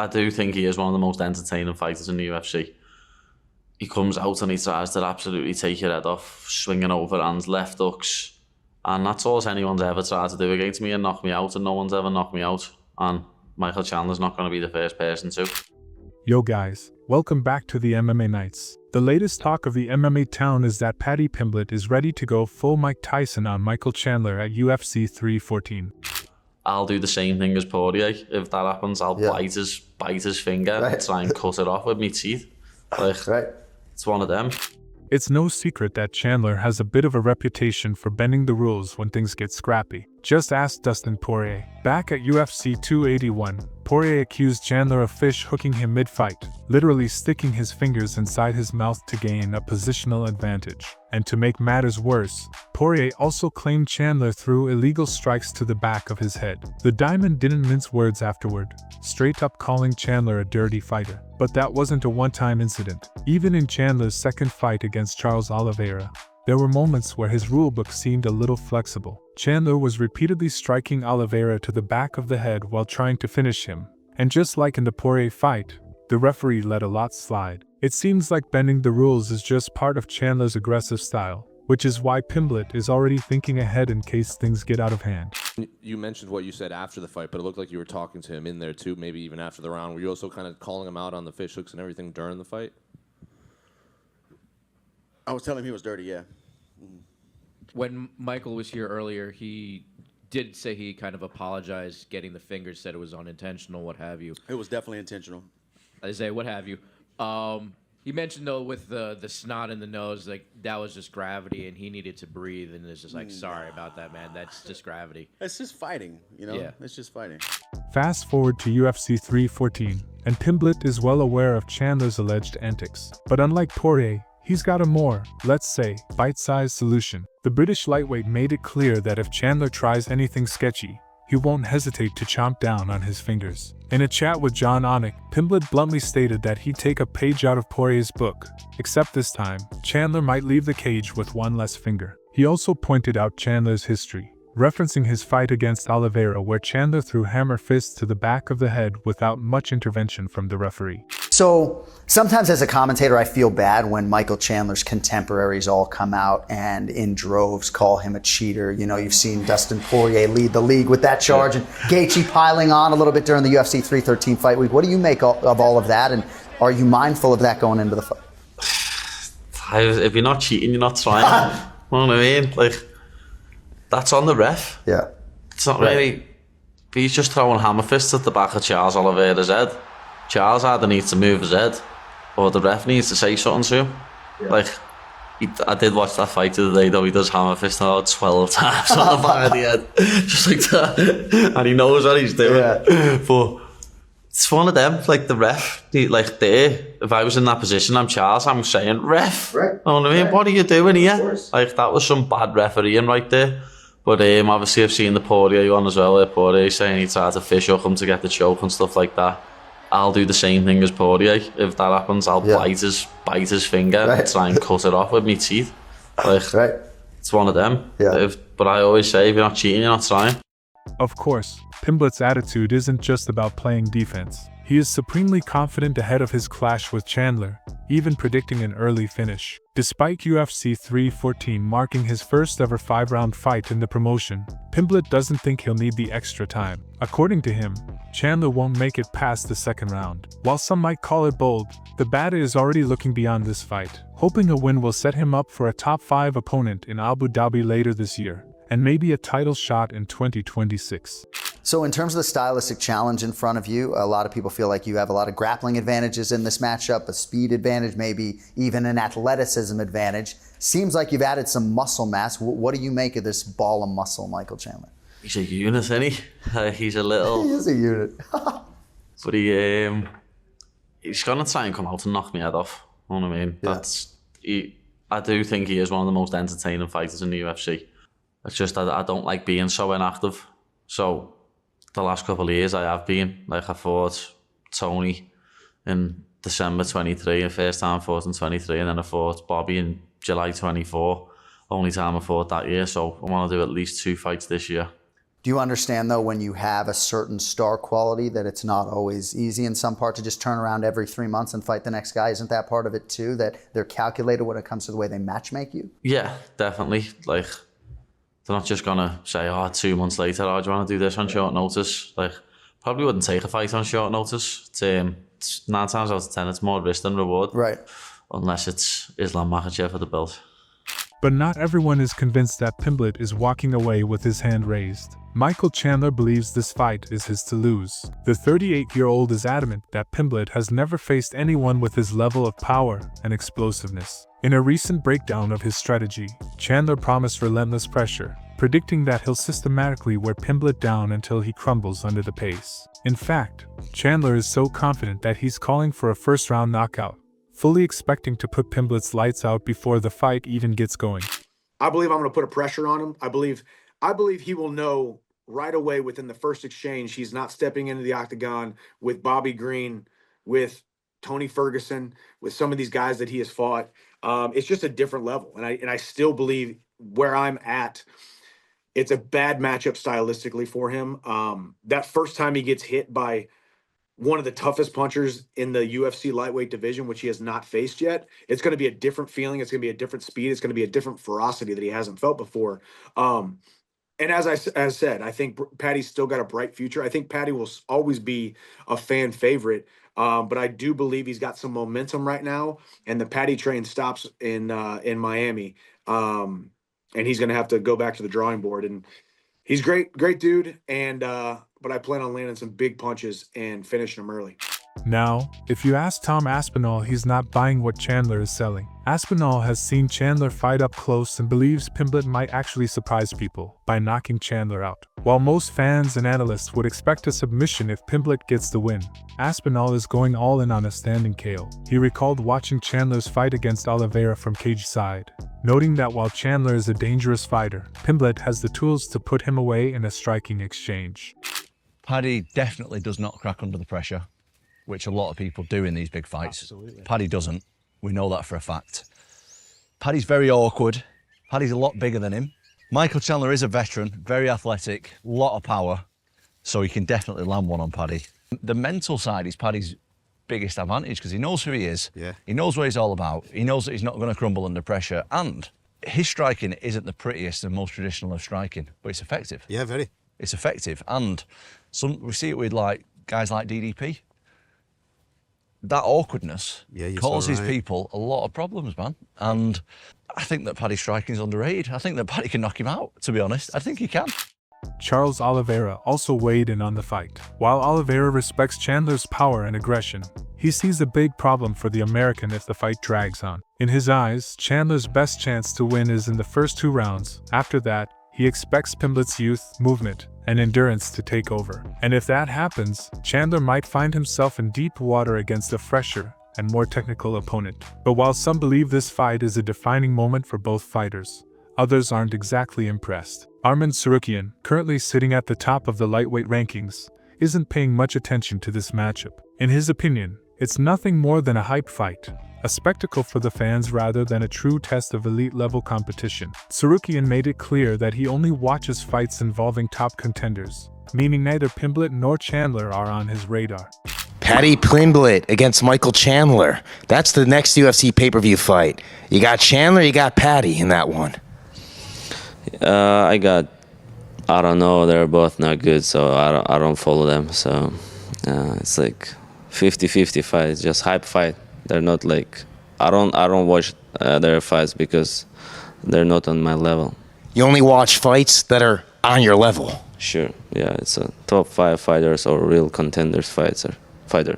I do think he is one of the most entertaining fighters in the UFC. He comes out and he tries to absolutely take your head off, swinging overhands, left hooks. And that's all anyone's ever tried to do against me and knock me out, and no one's ever knocked me out. And Michael Chandler's not going to be the first person to. Yo guys, welcome back to the MMA Nights. The latest talk of the MMA town is that Paddy Pimblett is ready to go full Mike Tyson on Michael Chandler at UFC 314. I'll do the same thing as Poirier. If that happens, I'll bite his finger and try and cut it off with my teeth. It's one of them. It's no secret that Chandler has a bit of a reputation for bending the rules when things get scrappy. Just ask Dustin Poirier. Back at UFC 281, Poirier accused Chandler of fish hooking him mid-fight, literally sticking his fingers inside his mouth to gain a positional advantage. And to make matters worse, Poirier also claimed Chandler threw illegal strikes to the back of his head. The Diamond didn't mince words afterward, straight up calling Chandler a dirty fighter. But that wasn't a one-time incident. Even in Chandler's second fight against Charles Oliveira, there were moments where his rulebook seemed a little flexible. Chandler was repeatedly striking Oliveira to the back of the head while trying to finish him. And just like in the Poirier fight, the referee let a lot slide. It seems like bending the rules is just part of Chandler's aggressive style, which is why Pimblett is already thinking ahead in case things get out of hand. You mentioned what you said after the fight, but it looked like you were talking to him in there too, maybe even after the round. Were you also kind of calling him out on the fish hooks and everything during the fight? I was telling him he was dirty, yeah. When Michael was here earlier, he did say he kind of apologized getting the fingers, said it was unintentional, what have you. It was definitely intentional. I say, what have you. He mentioned, though, with the snot in the nose, like, that was just gravity, and he needed to breathe, and it's just like, sorry about that, man. That's just gravity. It's just fighting, you know? Yeah. It's just fighting. Fast forward to UFC 314, and Pimblett is well aware of Chandler's alleged antics. But unlike Poirier, he's got a more, let's say, bite-sized solution. The British lightweight made it clear that if Chandler tries anything sketchy, he won't hesitate to chomp down on his fingers. In a chat with John Onik, Pimblett bluntly stated that he'd take a page out of Poirier's book, except this time, Chandler might leave the cage with one less finger. He also pointed out Chandler's history, referencing his fight against Oliveira where Chandler threw hammer fists to the back of the head without much intervention from the referee. So sometimes as a commentator, I feel bad when Michael Chandler's contemporaries all come out and in droves call him a cheater. You know, you've seen Dustin Poirier lead the league with that charge and Gaethje piling on a little bit during the UFC 313 fight week. What do you make of all of that? And are you mindful of that going into the fight? If you're not cheating, you're not trying. You know what I mean? Like, that's on the ref. Yeah. It's not really... He's just throwing hammer fists at the back of Charles Oliveira's head. Charles either needs to move his head, or the ref needs to say something to him. Yeah. Like, I did watch that fight the other day, though. He does hammer fist 12 times on the back of the head, just like that, and he knows what he's doing. Yeah. But it's one of them, like the ref, if I was in that position, I'm Charles, I'm saying, ref, right. You know what I mean? Right. What are you doing here? Like, that was some bad refereeing right there. But obviously I've seen the Poirier one as well, Poirier saying he tried to fish hook him to get the choke and stuff like that. I'll do the same thing as Poirier. If that happens, I'll bite his finger and try and cut it off with my teeth. Like, it's one of them. Yeah. But I always say, if you're not cheating, you're not trying. Of course, Pimblett's attitude isn't just about playing defense. He is supremely confident ahead of his clash with Chandler, even predicting an early finish. Despite UFC 314 marking his first ever 5-round fight in the promotion, Pimblett doesn't think he'll need the extra time. According to him, Chandler won't make it past the second round. While some might call it bold, the Bada is already looking beyond this fight, hoping a win will set him up for a top 5 opponent in Abu Dhabi later this year, and maybe a title shot in 2026. So in terms of the stylistic challenge in front of you, a lot of people feel like you have a lot of grappling advantages in this matchup, a speed advantage, maybe even an athleticism advantage. Seems like you've added some muscle mass. What do you make of this ball of muscle, Michael Chandler? He's a unit, isn't he? He's a little... He is a unit. But he's going to try and come out and knock me head off. You know what I mean? Yeah. I do think he is one of the most entertaining fighters in the UFC. It's just that I don't like being so inactive. So the last couple of years I have been. Like, I fought Tony in December 23, the first time I fought in 23, and then I fought Bobby in July 24. Only time I fought that year, so I want to do at least 2 fights this year. Do you understand, though, when you have a certain star quality that it's not always easy in some part to just turn around every 3 months and fight the next guy? Isn't that part of it, too, that they're calculated when it comes to the way they matchmake you? Yeah, definitely. Like, they're not just going to say, 2 months later, do you want to do this on short notice? Like, probably wouldn't take a fight on short notice. It's 9 times out of 10, it's more risk than reward. Right. Unless it's Islam Makhachev for the belt. But not everyone is convinced that Pimblett is walking away with his hand raised. Michael Chandler believes this fight is his to lose. The 38-year-old is adamant that Pimblett has never faced anyone with his level of power and explosiveness. In a recent breakdown of his strategy, Chandler promised relentless pressure, predicting that he'll systematically wear Pimblett down until he crumbles under the pace. In fact, Chandler is so confident that he's calling for a first-round knockout, fully expecting to put Pimblett's lights out before the fight even gets going. I believe I'm going to put a pressure on him. I believe he will know right away within the first exchange he's not stepping into the octagon with Bobby Green, with Tony Ferguson, with some of these guys that he has fought. It's just a different level. And I still believe where I'm at, it's a bad matchup stylistically for him. That first time he gets hit by one of the toughest punchers in the UFC lightweight division, which he has not faced yet, it's going to be a different feeling. It's going to be a different speed. It's going to be a different ferocity that he hasn't felt before. And as I said, I think Paddy's still got a bright future. I think Paddy will always be a fan favorite, but I do believe he's got some momentum right now, and the Paddy train stops in Miami, and he's going to have to go back to the drawing board. And he's great dude, and but I plan on landing some big punches and finishing him early. Now, if you ask Tom Aspinall, he's not buying what Chandler is selling. Aspinall has seen Chandler fight up close and believes Pimblett might actually surprise people by knocking Chandler out. While most fans and analysts would expect a submission if Pimblett gets the win, Aspinall is going all in on a standing KO. He recalled watching Chandler's fight against Oliveira from cage side, noting that while Chandler is a dangerous fighter, Pimblett has the tools to put him away in a striking exchange. Paddy definitely does not crack under the pressure, which a lot of people do in these big fights. Absolutely. Paddy doesn't. We know that for a fact. Paddy's very awkward. Paddy's a lot bigger than him. Michael Chandler is a veteran, very athletic, lot of power, so he can definitely land one on Paddy. The mental side is Paddy's biggest advantage because he knows who he is. Yeah. He knows what he's all about. He knows that he's not going to crumble under pressure, and his striking isn't the prettiest and most traditional of striking, but it's effective. Yeah, very. It's effective, and we see it with guys like DDP. That awkwardness causes people a lot of problems, man. And I think that Paddy's striking is underrated. I think that Paddy can knock him out, to be honest. I think he can. Charles Oliveira also weighed in on the fight. While Oliveira respects Chandler's power and aggression, he sees a big problem for the American if the fight drags on. In his eyes, Chandler's best chance to win is in the first 2 rounds. After that, he expects Pimblett's youth, movement, and endurance to take over. And if that happens, Chandler might find himself in deep water against a fresher and more technical opponent. But while some believe this fight is a defining moment for both fighters, others aren't exactly impressed. Arman Tsarukyan, currently sitting at the top of the lightweight rankings, isn't paying much attention to this matchup. In his opinion, it's nothing more than a hype fight, a spectacle for the fans rather than a true test of elite-level competition. Tsarukyan made it clear that he only watches fights involving top contenders, meaning neither Pimblett nor Chandler are on his radar. Paddy Pimblett against Michael Chandler. That's the next UFC pay-per-view fight. You got Chandler, you got Paddy in that one. I don't know. They're both not good, so I don't follow them. So it's like 50-50 fight. It's just hype fight. They're not like I don't watch their fights because they're not on my level. You only watch fights that are on your level. Sure, yeah, it's a top 5 fighters or real contenders fighter.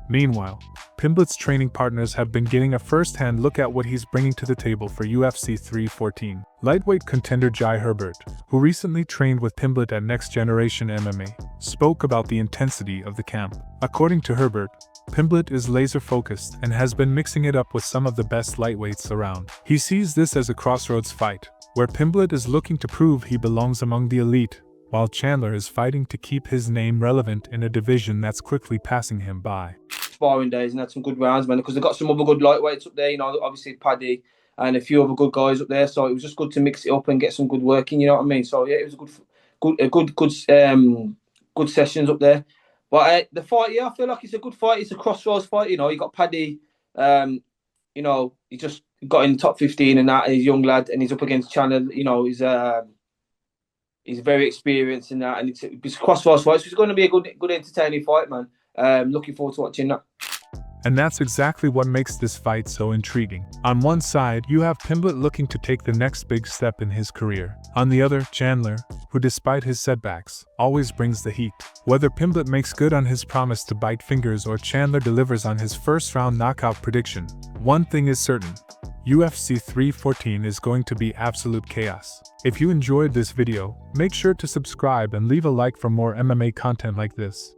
Meanwhile, Pimblett's training partners have been getting a first-hand look at what he's bringing to the table for UFC 314. Lightweight contender Jai Herbert, who recently trained with Pimblett at Next Generation MMA, spoke about the intensity of the camp. According to Herbert, Pimblett is laser-focused and has been mixing it up with some of the best lightweights around. He sees this as a crossroads fight, where Pimblett is looking to prove he belongs among the elite, while Chandler is fighting to keep his name relevant in a division that's quickly passing him by. Sparring days and had some good rounds, man, because they've got some other good lightweights up there, obviously Paddy and a few other good guys up there, so it was just good to mix it up and get some good work in, you know what I mean? So yeah, it was a good sessions up there. But the fight, yeah, I feel like it's a good fight. It's a crossroads fight. You know, you got Paddy. You know, he just got in the top 15 and that. And he's a young lad, and he's up against Chandler. You know, he's very experienced in that, and it's a crossroads fight. So it's going to be a good entertaining fight, man. Looking forward to watching that. And that's exactly what makes this fight so intriguing. On one side, you have Pimblett looking to take the next big step in his career. On the other, Chandler, who despite his setbacks, always brings the heat. Whether Pimblett makes good on his promise to bite fingers or Chandler delivers on his first-round knockout prediction, one thing is certain. UFC 314 is going to be absolute chaos. If you enjoyed this video, make sure to subscribe and leave a like for more MMA content like this.